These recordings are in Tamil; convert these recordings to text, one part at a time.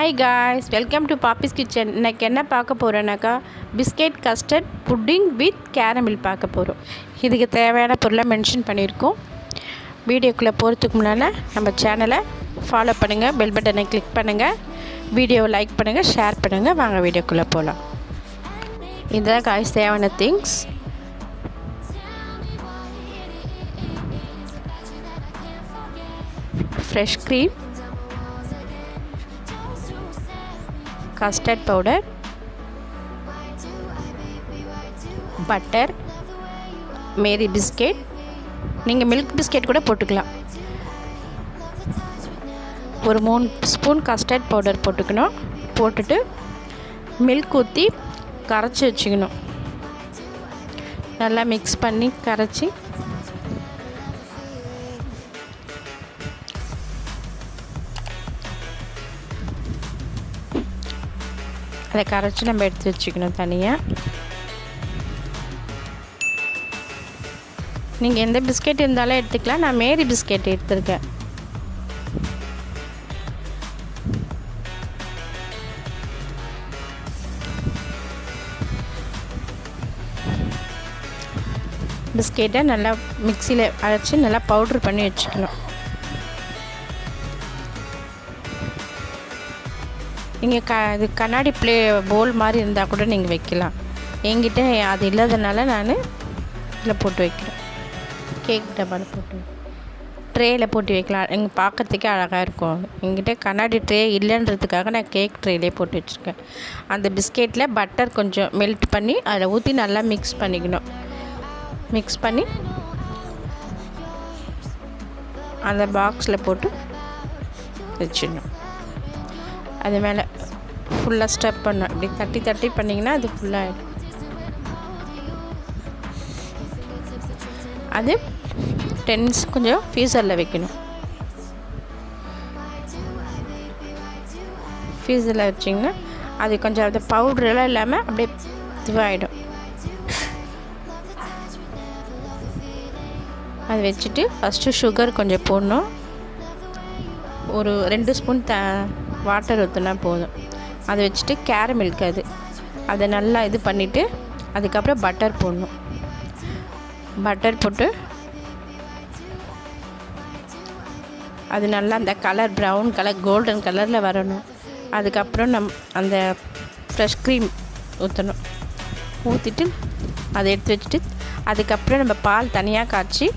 Hi guys, welcome to Papi's Kitchen. இன்னைக்கு என்ன பார்க்க போறேனாக்கா biscuit custard pudding with caramel பார்க்க போகிறோம். இதுக்கு தேவையான பொருளை மென்ஷன் பண்ணியிருக்கோம். வீடியோக்குள்ளே போகிறதுக்கு முன்னால் நம்ம சேனலை ஃபாலோ பண்ணுங்கள், பெல் பட்டனை கிளிக் பண்ணுங்கள், வீடியோவை லைக் பண்ணுங்கள், ஷேர் பண்ணுங்கள். வாங்க வீடியோக்குள்ளே போகலாம். இதுதான் காய்ஸ் தேவையான things. Fresh cream, custard powder, butter, மேரி பிஸ்கெட், நீங்கள் மில்க் பிஸ்கெட் கூட போட்டுக்கலாம். ஒரு 3 ஸ்பூன் கஸ்டர்ட் பவுடர் போட்டுக்கணும். போட்டுட்டு மில்க் ஊற்றி கரைச்சி வச்சுக்கணும். நல்லா மிக்ஸ் பண்ணி கரைச்சி அதை கரைச்சி நம்ம எடுத்து வச்சுக்கணும் தனியாக. நீங்கள் எந்த பிஸ்கெட் இருந்தாலும் எடுத்துக்கலாம். நான் மேரி பிஸ்கெட் எடுத்துருக்கேன். பிஸ்கெட்டை நல்லா மிக்சியில் அரைச்சி நல்லா பவுட்ரு பண்ணி வச்சுக்கணும். நீங்கள் இது கண்ணாடி போல் மாதிரி இருந்தால் கூட நீங்கள் வைக்கலாம். என்கிட்ட அது இல்லாதனால நான் இதில் போட்டு வைக்கிறேன். கேக் டப்பாவில் போட்டு ட்ரேயில் போட்டு வைக்கலாம். எங்கள் பார்க்குறதுக்கே அழகாக இருக்கும். என்கிட்ட கண்ணாடி ட்ரே இல்லைன்றதுக்காக நான் கேக் ட்ரேலே போட்டு வச்சுருக்கேன். அந்த பிஸ்கெட்டில் பட்டர் கொஞ்சம் மெல்ட் பண்ணி அதில் ஊற்றி நல்லா மிக்ஸ் பண்ணிக்கணும். மிக்ஸ் பண்ணி அந்த பாக்ஸில் போட்டு வச்சிடணும். அது மேலே ஃபுல்லாக ஸ்டெப் பண்ணணும். அப்படி தட்டி தட்டி பண்ணிங்கன்னா அது ஃபுல்லாகிடும். அது 10 minutes கொஞ்சம் ஃப்ரீசரில் வைக்கணும். ஃப்ரீசரில் வச்சிங்கன்னா அது கொஞ்சம் அந்த பவுட்ரெல்லாம் இல்லாமல் அப்படியே இதுவாகிடும். அது வச்சுட்டு ஃபஸ்ட்டு சுகர் கொஞ்சம் போடணும். ஒரு 2 ஸ்பூன் வாட்டர் ஊற்றினா போதும். அதை வச்சுட்டு கேரமில்க் அதை நல்லா இது பண்ணிவிட்டு அதுக்கப்புறம் பட்டர் போடணும். பட்டர் போட்டு அது நல்லா அந்த கலர் ப்ரௌன் கலர் கோல்டன் கலரில் வரணும். அதுக்கப்புறம் அந்த ஃப்ரெஷ் க்ரீம் ஊற்றணும். ஊற்றிட்டு அதை எடுத்து வச்சுட்டு அதுக்கப்புறம் நம்ம பால் தனியாக காய்ச்சி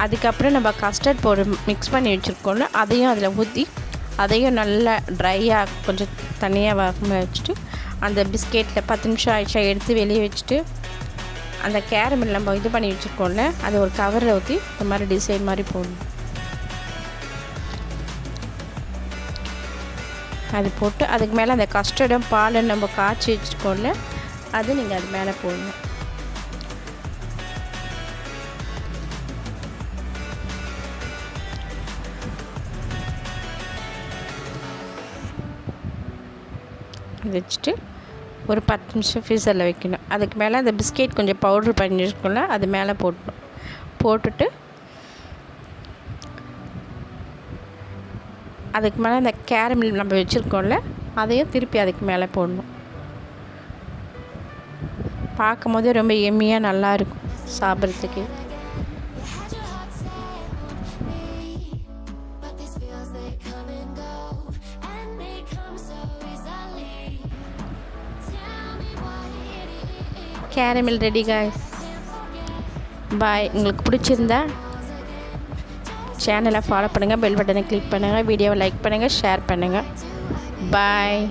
அதுக்கப்புறம் நம்ம கஸ்டர்ட் பவுடர் மிக்ஸ் பண்ணி வச்சுருக்கோம்ல அதையும் அதில் ஊற்றி அதையும் நல்லா ட்ரையாக கொஞ்சம் தனியாக வச்சுட்டு அந்த பிஸ்கெட்டில் 10 நிமிஷம் ஆயிடுச்சா எடுத்து வெளியே வச்சுட்டு அந்த கேரமல் நம்ம இது பண்ணி வச்சுருக்கோம்ல அதை ஒரு கவரில் ஊற்றி இந்த மாதிரி டிசைன் மாதிரி போடணும். அது போட்டு அதுக்கு மேலே அந்த கஸ்டர்டும் பாலும் நம்ம காய்ச்சி வச்சுருக்கோம்ல அது நீங்கள் அது மேலே போடணும். வச்சுட்டு ஒரு 10 நிமிஷம் ஃப்ரீசரில் வைக்கணும். அதுக்கு மேலே அந்த பிஸ்கெட் கொஞ்சம் பவுட்ரு பண்ணியிருக்கோம்ல அது மேலே போடணும். போட்டுட்டு அதுக்கு மேலே அந்த கேரமல் நம்ம வச்சுருக்கோம்ல அதையும் திருப்பி அதுக்கு மேலே போடணும். பார்க்கும் போதே ரொம்ப எம்மியாக நல்லாயிருக்கும் சாப்பிட்றதுக்கு. Caramel ready guys. பாய். உங்களுக்கு பிடிச்சிருந்தா சேனலை ஃபாலோ பண்ணுங்கள், பெல் பட்டனை கிளிக் பண்ணுங்கள், வீடியோவை லைக் பண்ணுங்கள், ஷேர் பண்ணுங்கள். பாய்.